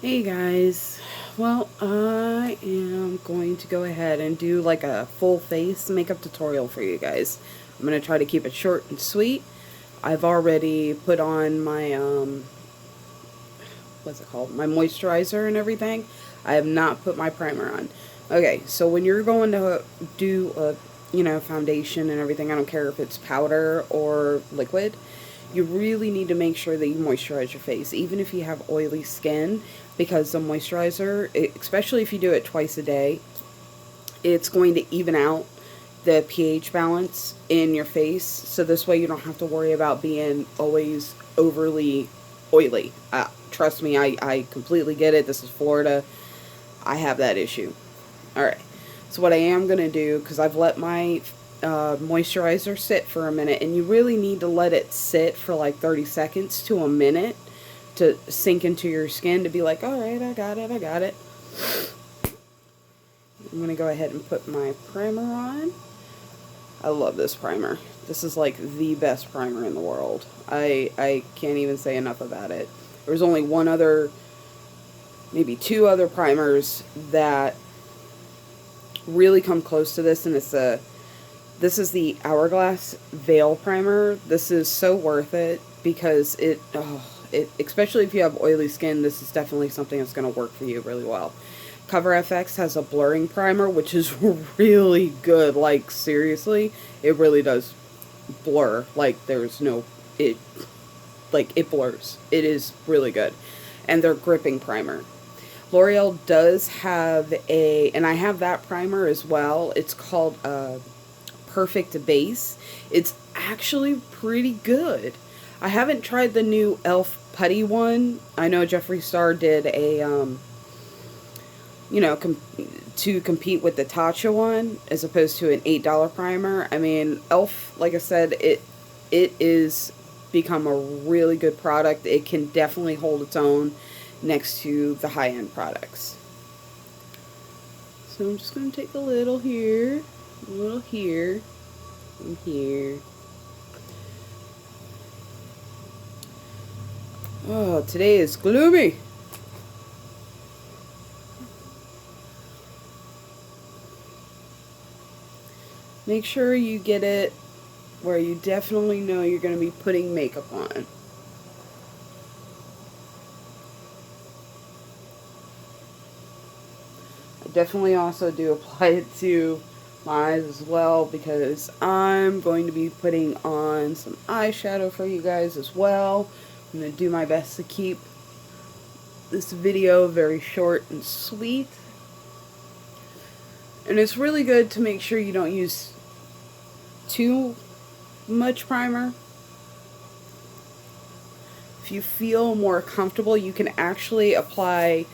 Hey guys, well, I am going to go ahead and do like a full face makeup tutorial for you guys. I'm going to try to keep it short and sweet. I've already put on my, what's it called? My moisturizer and everything. I have not put my primer on. Okay, so when you're going to do a, foundation and everything, I don't care if it's powder or liquid, you really need to make sure that you moisturize your face, even if you have oily skin, because the moisturizer, especially if you do it twice a day, it's going to even out the pH balance in your face. So this way you don't have to worry about being always overly oily. Trust me, I completely get it. This is Florida. I have that issue. Alright, so what I am going to do, because I've let my moisturizer sit for a minute, and you really need to let it sit for like 30 seconds to a minute to sink into your skin to be like, alright, I got it, I got it. I'm going to go ahead and put my primer on. I love this primer. This is like the best primer in the world. I can't even say enough about it. There's only one other, maybe two other primers that really come close to this, and this is the Hourglass Veil Primer. This is so worth it because it, especially if you have oily skin, this is definitely something that's going to work for you really well. Cover FX has a blurring primer, which is really good. Like, seriously, it really does blur. Like, there's no, it blurs. It is really good. And their gripping primer. L'Oreal does have and I have that primer as well. It's called Perfect Base. It's actually pretty good. I haven't tried the new e.l.f. putty one. I know Jeffree Star did a, to compete with the Tatcha one as opposed to an $8 primer. I mean, e.l.f., like I said, it is become a really good product. It can definitely hold its own next to the high-end products. So I'm just going to take a little here, a little here, and here. Oh, today is gloomy. Make sure you get it where you definitely know you're going to be putting makeup on. I definitely also do apply it to my eyes as well, because I'm going to be putting on some eyeshadow for you guys as well. I'm going to do my best to keep this video very short and sweet. And it's really good to make sure you don't use too much primer. If you feel more comfortable, you can actually apply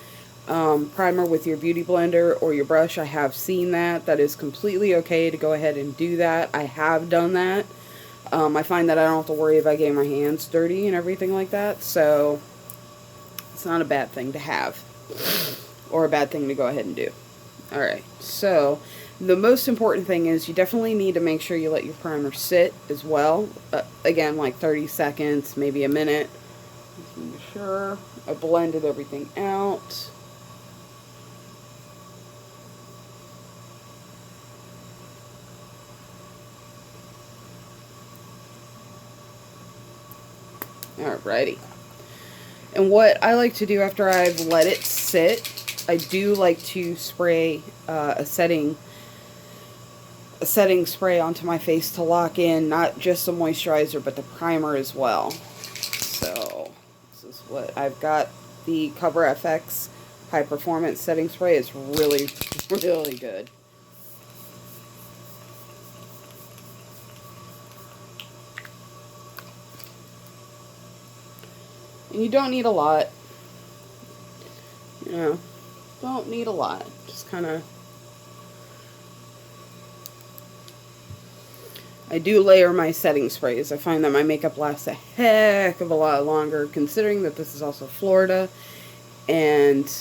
primer with your beauty blender or your brush. I have seen that. That is completely okay to go ahead and do that. I have done that. I find that I don't have to worry about getting my hands dirty and everything like that, so it's not a bad thing to have, or a bad thing to go ahead and do. Alright, so the most important thing is you definitely need to make sure you let your primer sit as well. Again, like 30 seconds, maybe a minute. Just make sure I blended everything out. Alrighty. And what I like to do after I've let it sit, I do like to spray a setting spray onto my face to lock in not just the moisturizer but the primer as well. So this is what I've got. The Cover FX High Performance Setting Spray is really, really good. And you don't need a lot. You know, don't need a lot. Just kind of. I do layer my setting sprays. I find that my makeup lasts a heck of a lot longer, considering that this is also Florida, and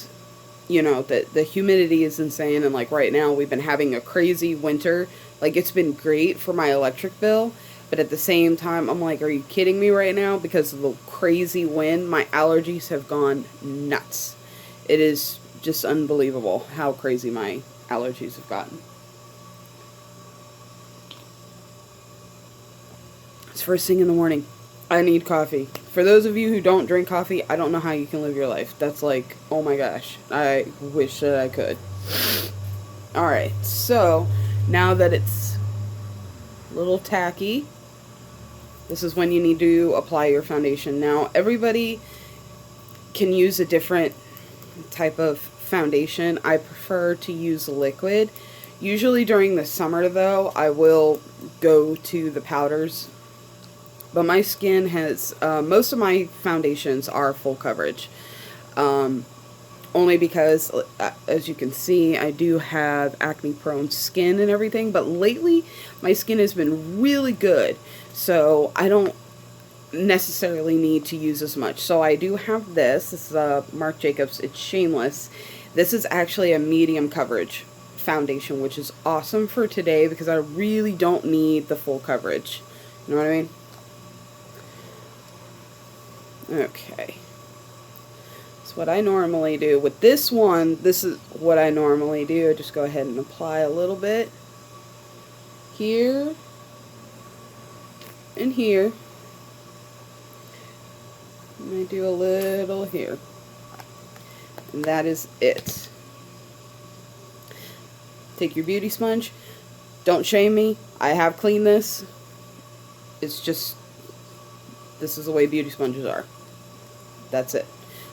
you know that the humidity is insane. And like right now, we've been having a crazy winter. Like, it's been great for my electric bill, but at the same time, I'm like, are you kidding me right now? Because of the crazy wind, my allergies have gone nuts. It is just unbelievable how crazy my allergies have gotten. It's first thing in the morning. I need coffee. For those of you who don't drink coffee, I don't know how you can live your life. That's like, oh my gosh. I wish that I could. Alright, so now that it's a little tacky, this is when you need to apply your foundation. Now, everybody can use a different type of foundation. I prefer to use liquid. Usually during the summer, though, I will go to the powders. But my skin has, most of my foundations are full coverage. Only because, as you can see, I do have acne-prone skin and everything. But lately, my skin has been really good. So I don't necessarily need to use as much. So I do have this. This is Marc Jacobs. It's Shameless. This is actually a medium coverage foundation, which is awesome for today because I really don't need the full coverage. You know what I mean? Okay. That's what I normally do. With this one, this is what I normally do. I just go ahead and apply a little bit here and here. And I do a little here. And that is it. Take your beauty sponge. Don't shame me. I have cleaned this. It's just, this is the way beauty sponges are. That's it.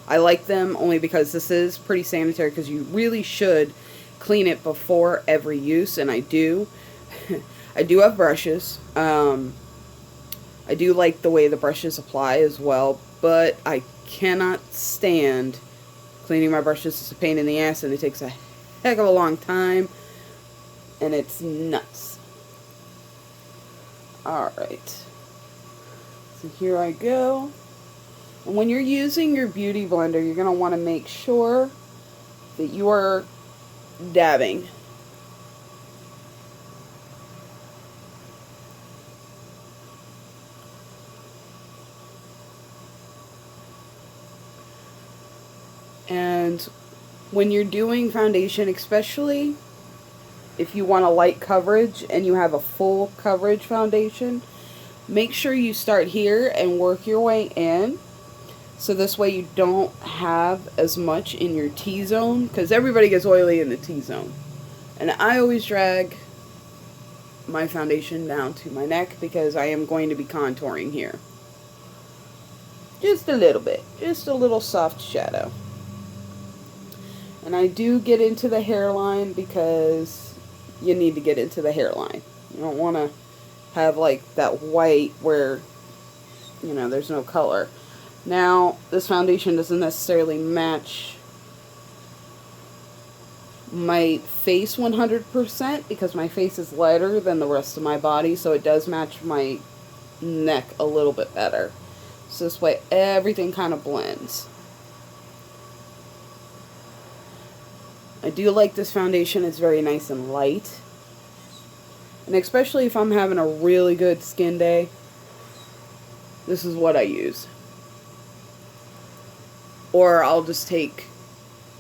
I like them only because this is pretty sanitary, because you really should clean it before every use, and I do. I do have brushes. I do like the way the brushes apply as well, but I cannot stand cleaning my brushes. It's a pain in the ass, and it takes a heck of a long time, and it's nuts. Alright. So here I go. And when you're using your beauty blender, you're going to want to make sure that you are dabbing. And when you're doing foundation, especially if you want a light coverage and you have a full coverage foundation, make sure you start here and work your way in. So this way you don't have as much in your T-zone, because everybody gets oily in the T-zone. And I always drag my foundation down to my neck because I am going to be contouring here. Just a little bit. Just a little soft shadow. And I do get into the hairline because you need to get into the hairline. You don't want to have like that white where, you know, there's no color. Now, this foundation doesn't necessarily match my face 100% because my face is lighter than the rest of my body, so it does match my neck a little bit better. So this way everything kind of blends. I do like this foundation. It's very nice and light. And especially if I'm having a really good skin day, this is what I use. Or I'll just take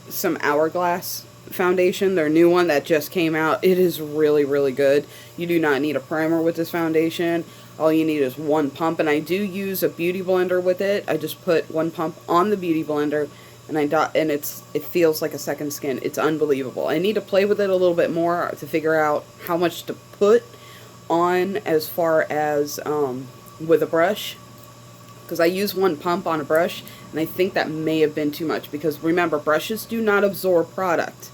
some Hourglass foundation, their new one that just came out. It is really, really good. You do not need a primer with this foundation. All you need is one pump, and I do use a beauty blender with it. I just put one pump on the beauty blender, and it feels like a second skin. It's unbelievable. I need to play with it a little bit more to figure out how much to put on as far as with a brush, because I use one pump on a brush, and I think that may have been too much, because remember, brushes do not absorb product.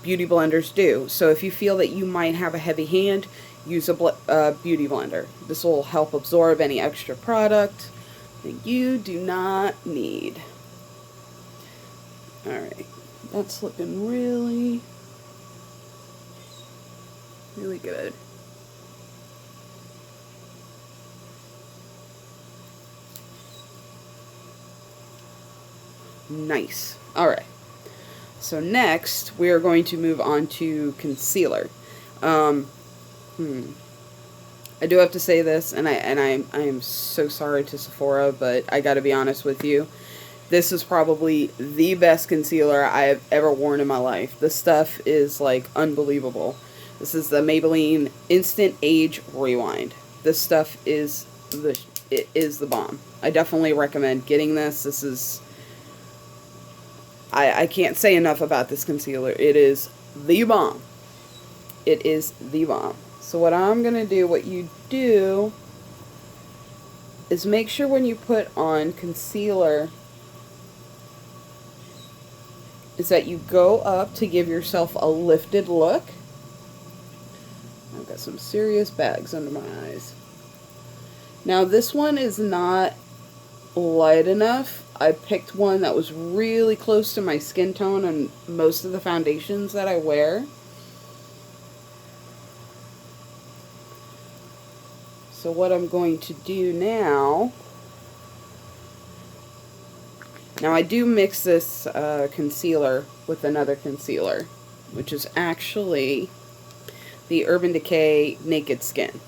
Beauty blenders do. So if you feel that you might have a heavy hand, use a beauty blender. This will help absorb any extra product that you do not need. Alright, that's looking really, really good. Nice. Alright. So next, we are going to move on to concealer. I do have to say this, and I am so sorry to Sephora, but I gotta be honest with you. This is probably the best concealer I have ever worn in my life. This stuff is like unbelievable. This is the Maybelline Instant Age Rewind. This stuff is the bomb. I definitely recommend getting this. This is, I can't say enough about this concealer. It is the bomb. It is the bomb. So what I'm going to do, what you do, is make sure when you put on concealer is that you go up to give yourself a lifted look. I've got some serious bags under my eyes. Now this one is not light enough. I picked one that was really close to my skin tone and most of the foundations that I wear. So what I'm going to do now I do mix this concealer with another concealer, which is actually the Urban Decay Naked Skin.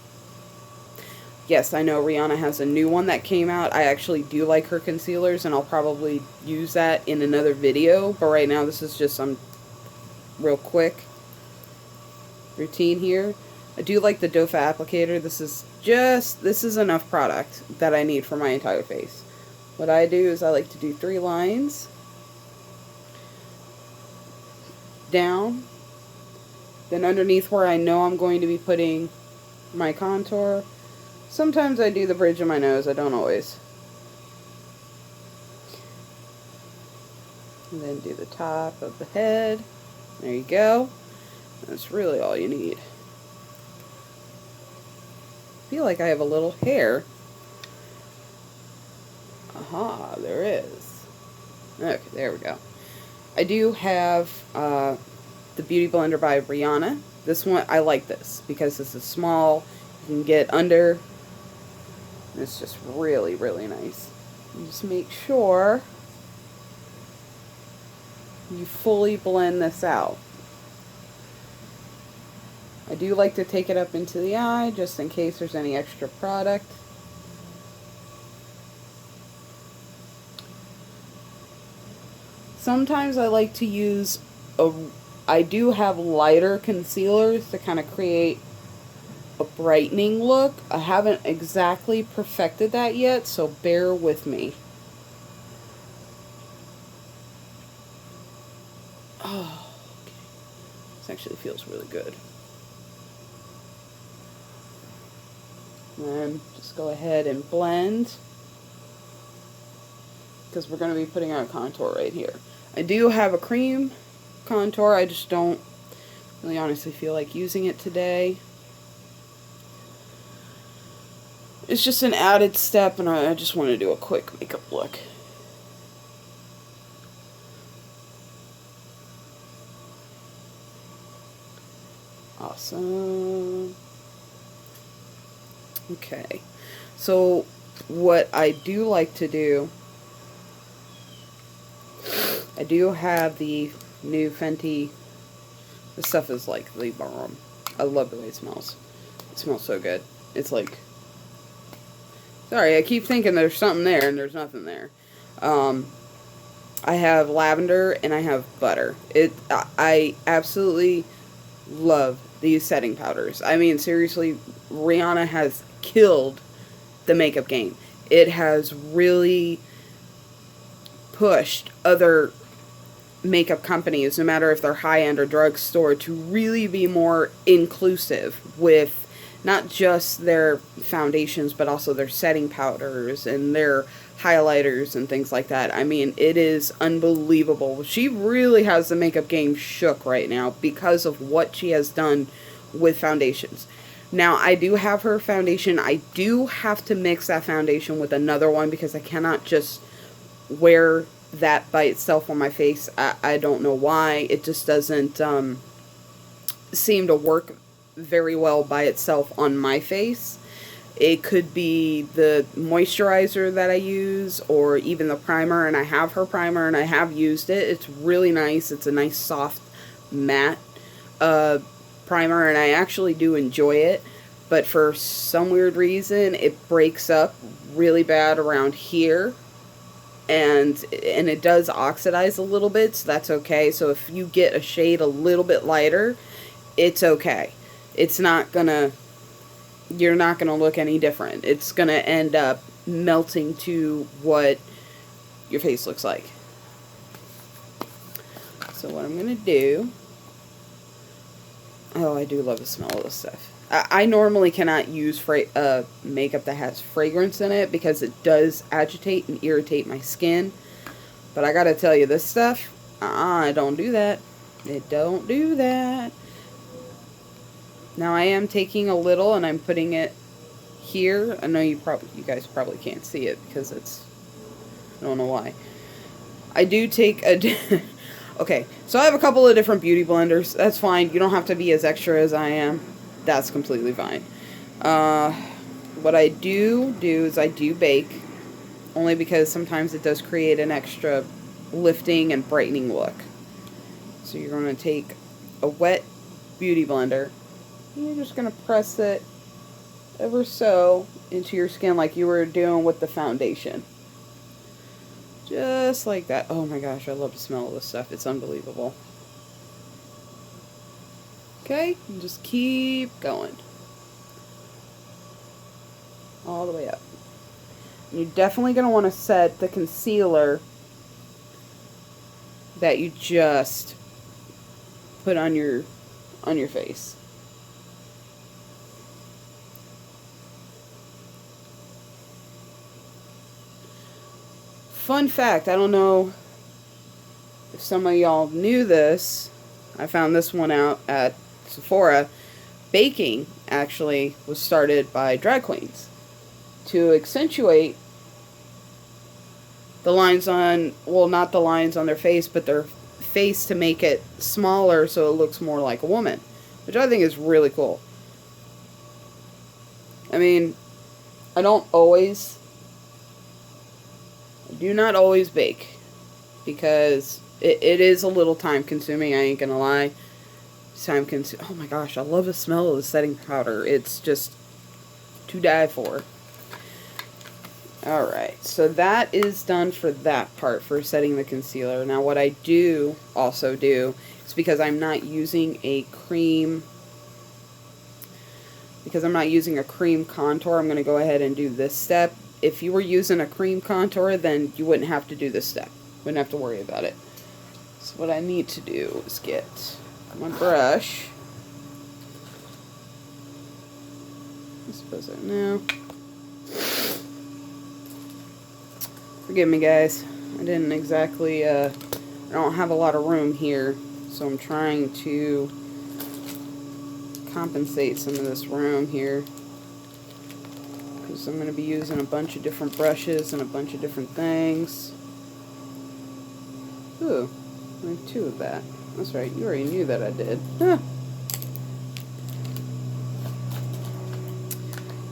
Yes, I know Rihanna has a new one that came out. I actually do like her concealers, and I'll probably use that in another video, but right now this is just some real quick routine here. I do like the Doe Foot applicator. This is enough product that I need for my entire face. What I do is I like to do 3 lines down, then underneath where I know I'm going to be putting my contour. Sometimes I do the bridge of my nose, I don't always. And then do the top of the head. There you go. That's really all you need. I feel like I have a little hair. Aha, there is. Okay, there we go. I do have the Beauty Blender by Rihanna. This one, I like this because this is small. You can get under. It's just really, really nice. You just make sure you fully blend this out. I do like to take it up into the eye just in case there's any extra product. Sometimes I like to use I do have lighter concealers to kind of create a brightening look. I haven't exactly perfected that yet, so bear with me. Oh, okay. This actually feels really good. And just go ahead and blend, because we're going to be putting our contour right here. I do have a cream contour, I just don't really honestly feel like using it today. It's just an added step, and I just want to do a quick makeup look. Awesome. Okay, so what I do like to do, I do have the new Fenty. This stuff is like the bomb. I love the way it smells. It smells so good. It's like, sorry, I keep thinking there's something there and there's nothing there. I have lavender and I have butter. I absolutely love these setting powders. I mean, seriously, Rihanna has killed the makeup game. It has really pushed other makeup companies, no matter if they're high-end or drugstore, to really be more inclusive with not just their foundations, but also their setting powders and their highlighters and things like that. I mean, it is unbelievable. She really has the makeup game shook right now because of what she has done with foundations. Now, I do have her foundation. I do have to mix that foundation with another one because I cannot just wear that by itself on my face. I don't know why. It just doesn't seem to work very well by itself on my face. It could be the moisturizer that I use, or even the primer, and I have her primer and I have used it. It's really nice. It's a nice soft matte primer, and I actually do enjoy it, but for some weird reason it breaks up really bad around here. and it does oxidize a little bit, so that's okay. So if you get a shade a little bit lighter, it's okay. It's not gonna, you're not gonna look any different. It's gonna end up melting to what your face looks like. So what I'm gonna do, oh, I do love the smell of this stuff. I normally cannot use makeup that has fragrance in it because it does agitate and irritate my skin. But I gotta tell you, this stuff, don't do that. It don't do that. Now I am taking a little and I'm putting it here. I know you guys probably can't see it because it's, I don't know why. I do take a okay, so I have a couple of different beauty blenders. That's fine. You don't have to be as extra as I am. That's completely fine. What I do is I do bake, only because sometimes it does create an extra lifting and brightening look. So you're going to take a wet beauty blender. You're just going to press it ever so into your skin like you were doing with the foundation. Just like that. Oh my gosh, I love the smell of this stuff. It's unbelievable. Okay, and just keep going. All the way up. And you're definitely going to want to set the concealer that you just put on your face. Fun fact, I don't know if some of y'all knew this. I found this one out at Sephora. Baking actually was started by drag queens to accentuate the lines on, well, not the lines on their face, but their face to make it smaller so it looks more like a woman, which I think is really cool. I mean, I do not always bake because it is a little time consuming, I ain't gonna lie. Time consuming. Oh my gosh, I love the smell of the setting powder. It's just to die for. Alright, so that is done for that part, for setting the concealer. Now what I do also do is, because I'm not using a cream contour, I'm going to go ahead and do this step. If you were using a cream contour, then you wouldn't have to do this step. Wouldn't have to worry about it. So what I need to do is get my brush. I suppose I know. Forgive me, guys. I didn't exactly, I don't have a lot of room here, so I'm trying to compensate some of this room here. Because I'm going to be using a bunch of different brushes and a bunch of different things. Ooh, only 2 of that. That's right, you already knew that I did. Huh.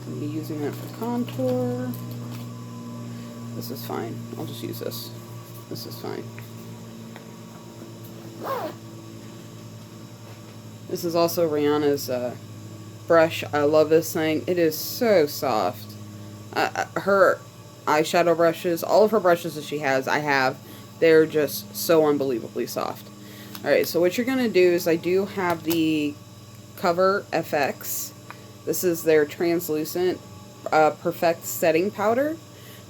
I'll be using that for contour. This is fine. I'll just use this. This is fine. This is also Rihanna's brush. I love this thing. It is so soft. Her eyeshadow brushes, all of her brushes that she has, I have. They're just so unbelievably soft. Alright, so what you're going to do is, I do have the Cover FX. This is their translucent Perfect setting powder.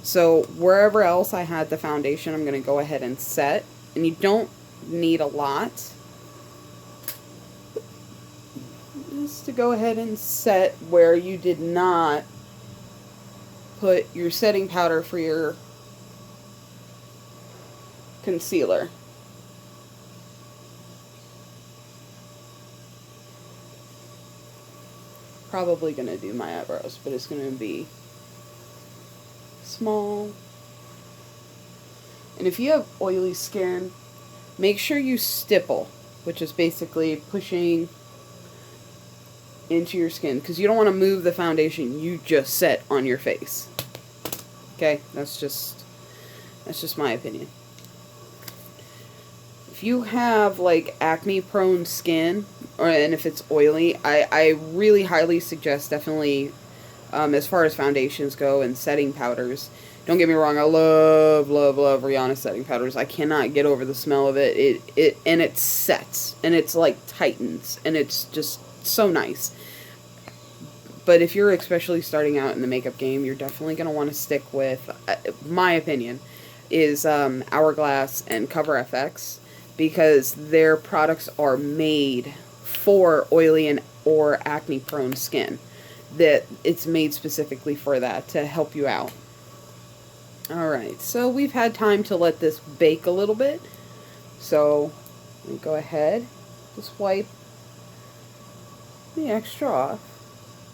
So wherever else I had the foundation, I'm going to go ahead and set. And you don't need a lot. Just to go ahead and set where you did not put your setting powder for your concealer. Probably going to do my eyebrows, but it's going to be small. And if you have oily skin, make sure you stipple, which is basically pushing into your skin, because you don't want to move the foundation you just set on your face. Okay, that's just my opinion. If you have like acne prone skin, and if it's oily, I really highly suggest, definitely as far as foundations go and setting powders, Don't get me wrong, I love, love, love Rihanna setting powders. I cannot get over the smell of it. It sets, and it's like tightens, and it's just so nice. But if you're especially starting out in the makeup game, you're definitely going to want to stick with, my opinion, is Hourglass and Cover FX, because their products are made for oily and or acne prone skin. That it's made specifically for that, to help you out. Alright, so we've had time to let this bake a little bit. So, let me go ahead, just wipe the extra off.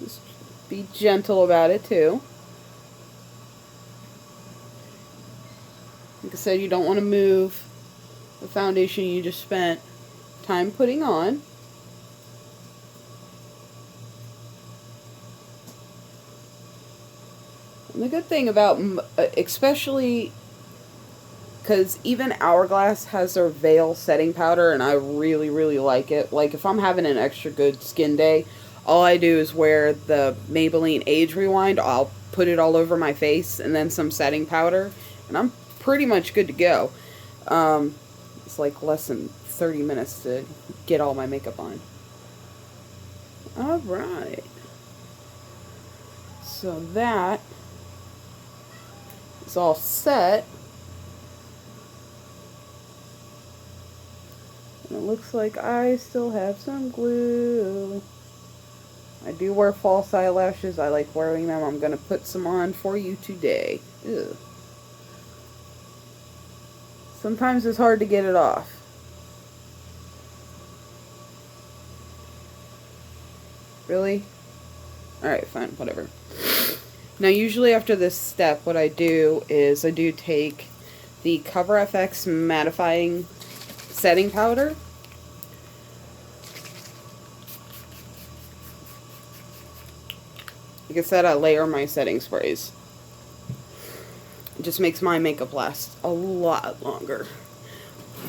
Just be gentle about it too. Like I said, you don't want to move the foundation you just spent time putting on. And the good thing about, especially because even Hourglass has their Veil setting powder, and I really, really like it. Like, if I'm having an extra good skin day, all I do is wear the Maybelline Age Rewind. I'll put it all over my face, and then some setting powder, and I'm pretty much good to go. It's like less than 30 minutes to get all my makeup on. Alright. So that is all set. And it looks like I still have some glue. I do wear false eyelashes. I like wearing them. I'm going to put some on for you today. Ew. Sometimes it's hard to get it off. Really? Alright, fine, whatever. Now, usually after this step, what I do is I do take the Cover FX mattifying setting powder. Like I said, I layer my setting sprays. It just makes my makeup last a lot longer.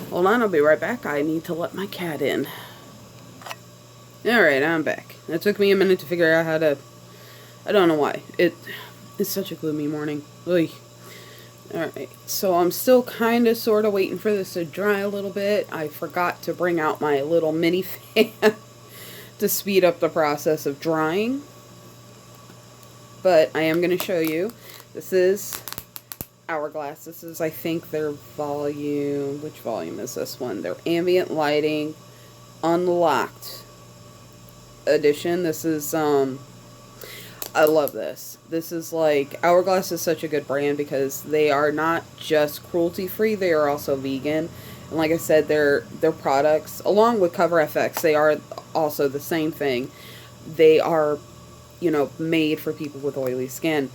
Hold on, I'll be right back. I need to let my cat in. Alright, I'm back. It took me a minute to figure out how to... I don't know why. It's such a gloomy morning. Oy. Alright, so I'm still kind of sort of waiting for this to dry a little bit. I forgot to bring out my little mini fan to speed up the process of drying. But I am going to show you. This is Hourglass. This is, I think, their volume. Which volume is this one? Their Ambient Lighting Unlocked edition. This is, I love this. This is like, Hourglass is such a good brand because they are not just cruelty-free, they are also vegan. And like I said, their products, along with Cover FX, they are also the same thing. They are, you know, made for people with oily skin.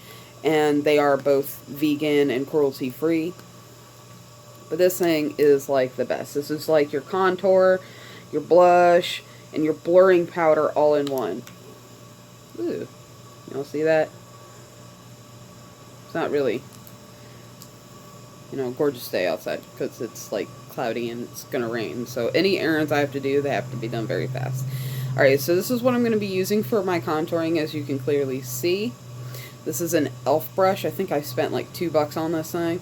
And they are both vegan and cruelty-free. But this thing is like the best. This is like your contour, your blush, and your blurring powder all in one. Ooh. Y'all see that? It's not really, you know, gorgeous day outside because it's like cloudy and it's gonna rain. So any errands I have to do, they have to be done very fast. Alright, so this is what I'm going to be using for my contouring, as you can clearly see. This is an e.l.f. brush. I think I spent like $2 on this thing.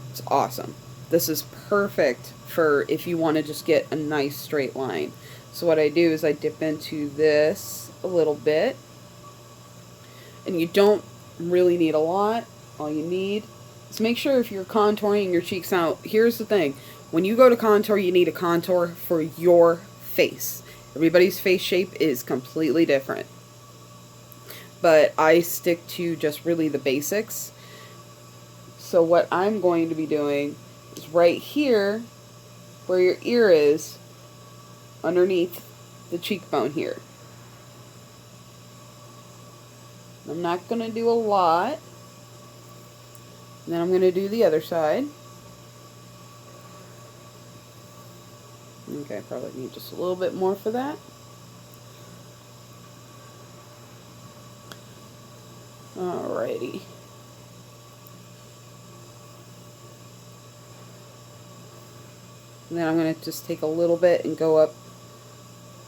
It's awesome. This is perfect for if you want to just get a nice straight line. So what I do is I dip into this a little bit. And you don't really need a lot. All you need is make sure if you're contouring your cheeks out. Here's the thing. When you go to contour, you need a contour for your face. Everybody's face shape is completely different. But I stick to just really the basics. So what I'm going to be doing is right here, where your ear is, underneath the cheekbone here. I'm not going to do a lot. And then I'm going to do the other side. Okay, I probably need just a little bit more for that. Alrighty. And then I'm going to just take a little bit and go up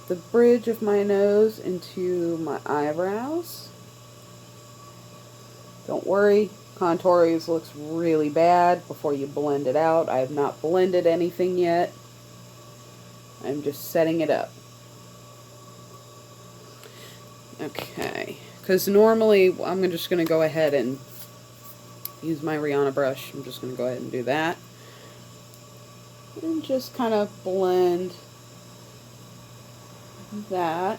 the bridge of my nose into my eyebrows. Don't worry, contour always looks really bad before you blend it out. I have not blended anything yet. I'm just setting it up. Okay, because normally I'm just going to go ahead and use my Rihanna brush. I'm just going to go ahead and do that. And just kind of blend that.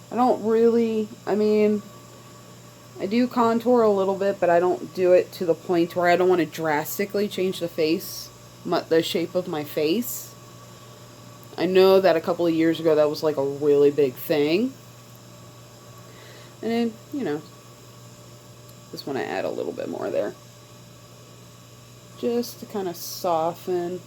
I don't really, I mean, I do contour a little bit, but I don't do it to the point where I don't want to drastically change the face, the shape of my face. I know that a couple of years ago that was like a really big thing. And then, you know, just want to add a little bit more there. Just to kind of soften.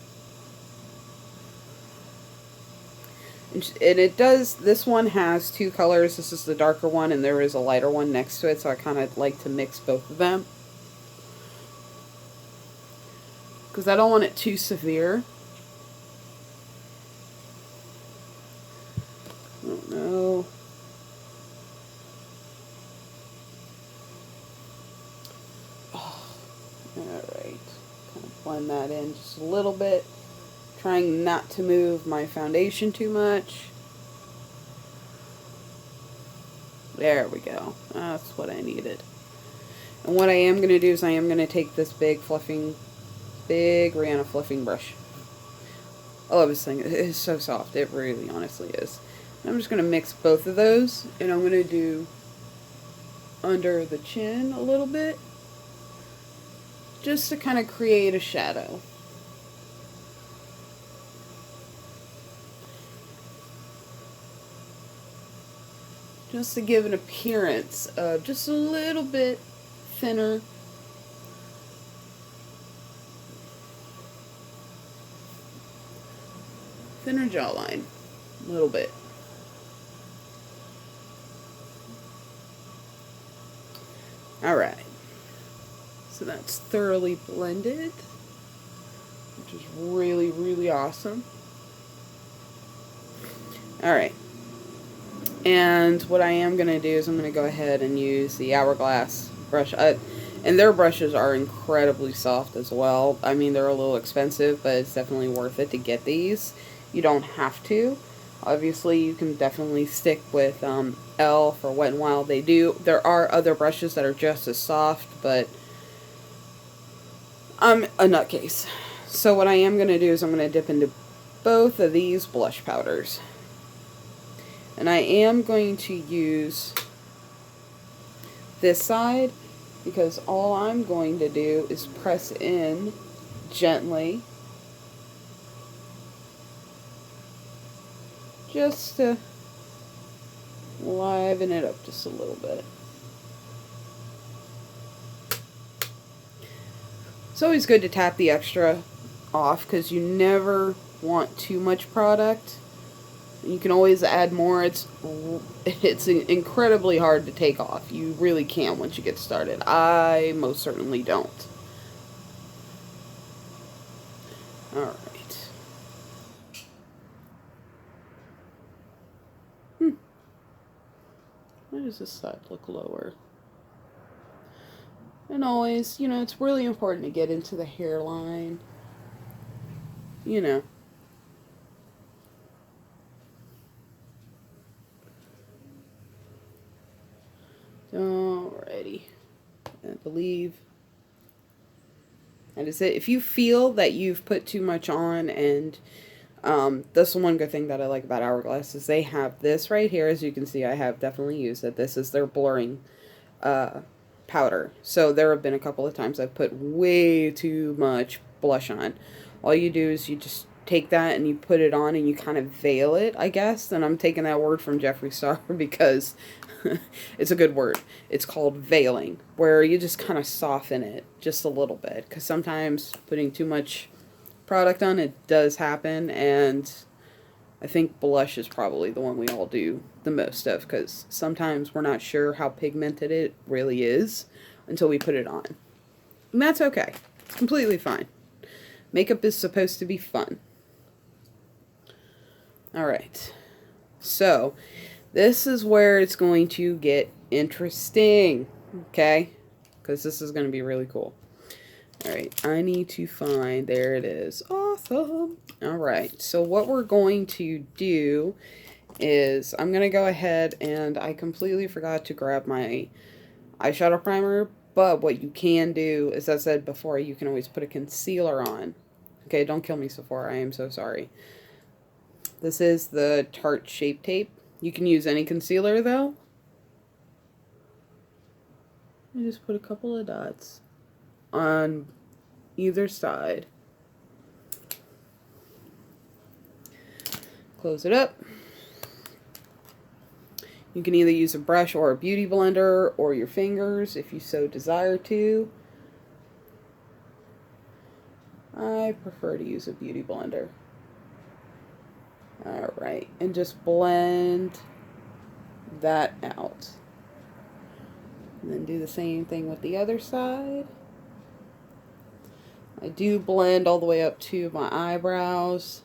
And it does, this one has two colors. This is the darker one and there is a lighter one next to it, so I kind of like to mix both of them. Because I don't want it too severe. Oh no. Oh, alright. Kind of blend that in just a little bit. Trying not to move my foundation too much. There we go. That's what I needed. And what I am going to do is I am going to take this big Rihanna fluffing brush. I love this thing. It is so soft. It really honestly is. And I'm just going to mix both of those. And I'm going to do under the chin a little bit. Just to kind of create a shadow. Just to give an appearance of just a little bit thinner. Thinner jawline. A little bit. Alright. So that's thoroughly blended. Which is really, really awesome. Alright. And what I am going to do is I'm going to go ahead and use the Hourglass brush. And their brushes are incredibly soft as well. I mean, they're a little expensive, but it's definitely worth it to get these. You don't have to. Obviously, you can definitely stick with Elle for Wet n Wild. There are other brushes that are just as soft, but I'm a nutcase. So what I am going to do is I'm going to dip into both of these blush powders. And I am going to use this side because all I'm going to do is press in gently just to liven it up just a little bit. It's always good to tap the extra off because you never want too much product. You can always add more. It's incredibly hard to take off. You really can once you get started. I most certainly don't. Alright. Why does this side look lower? And always, you know, it's really important to get into the hairline. You know. Alrighty. I believe that is it. If you feel that you've put too much on, and that's the one good thing that I like about Hourglass is they have this right here. As you can see, I have definitely used it. This is their blurring powder. So there have been a couple of times I've put way too much blush on. All you do is you just take that and you put it on and you kind of veil it, I guess. And I'm taking that word from Jeffree Star because it's a good word. It's called veiling, where you just kind of soften it just a little bit. Because sometimes putting too much product on it does happen, and I think blush is probably the one we all do the most of, because sometimes we're not sure how pigmented it really is until we put it on. And that's okay. It's completely fine. Makeup is supposed to be fun. Alright. So, this is where it's going to get interesting. Okay? Because this is going to be really cool. Alright, I need to find, there it is. Awesome. Alright, so what we're going to do is, I'm going to go ahead and I completely forgot to grab my eyeshadow primer, but what you can do, as I said before, you can always put a concealer on. Okay, don't kill me, Sephora, I am so sorry. This is the Tarte Shape Tape. You can use any concealer though. I just put a couple of dots on either side. Close it up. You can either use a brush or a beauty blender or your fingers if you so desire to. I prefer to use a beauty blender. Alright, and just blend that out. And then do the same thing with the other side. I do blend all the way up to my eyebrows.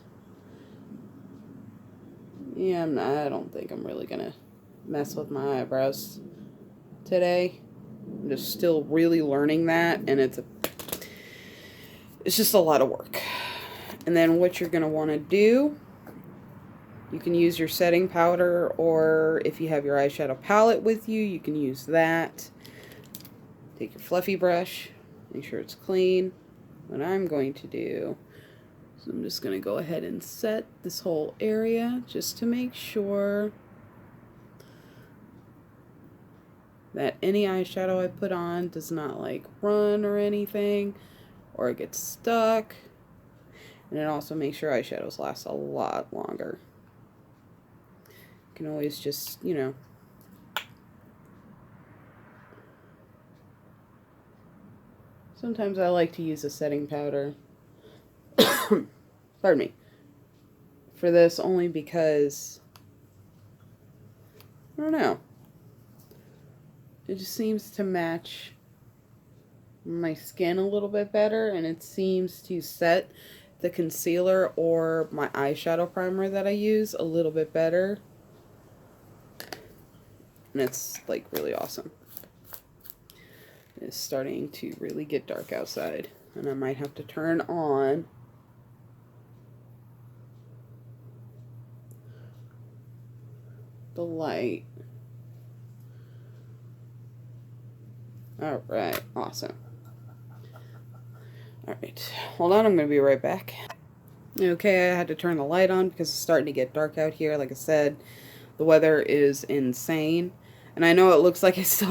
Yeah, I don't think I'm really gonna mess with my eyebrows today. I'm just still really learning that, and it's just a lot of work. And then what you're gonna want to do, you can use your setting powder, or if you have your eyeshadow palette with you, you can use that. Take your fluffy brush, make sure it's clean. What I'm going to do, so I'm just going to go ahead and set this whole area just to make sure that any eyeshadow I put on does not like run or anything, or it gets stuck. And it also makes sure eyeshadows last a lot longer. You can always just, you know, sometimes I like to use a setting powder. Pardon me. For this, only because, I don't know, it just seems to match my skin a little bit better, and it seems to set the concealer or my eyeshadow primer that I use a little bit better. And it's like really awesome. It's starting to really get dark outside, and I might have to turn on the light. Alright, awesome. Alright, hold on, I'm going to be right back. Okay, I had to turn the light on because it's starting to get dark out here. Like I said, the weather is insane. And I know it looks like I still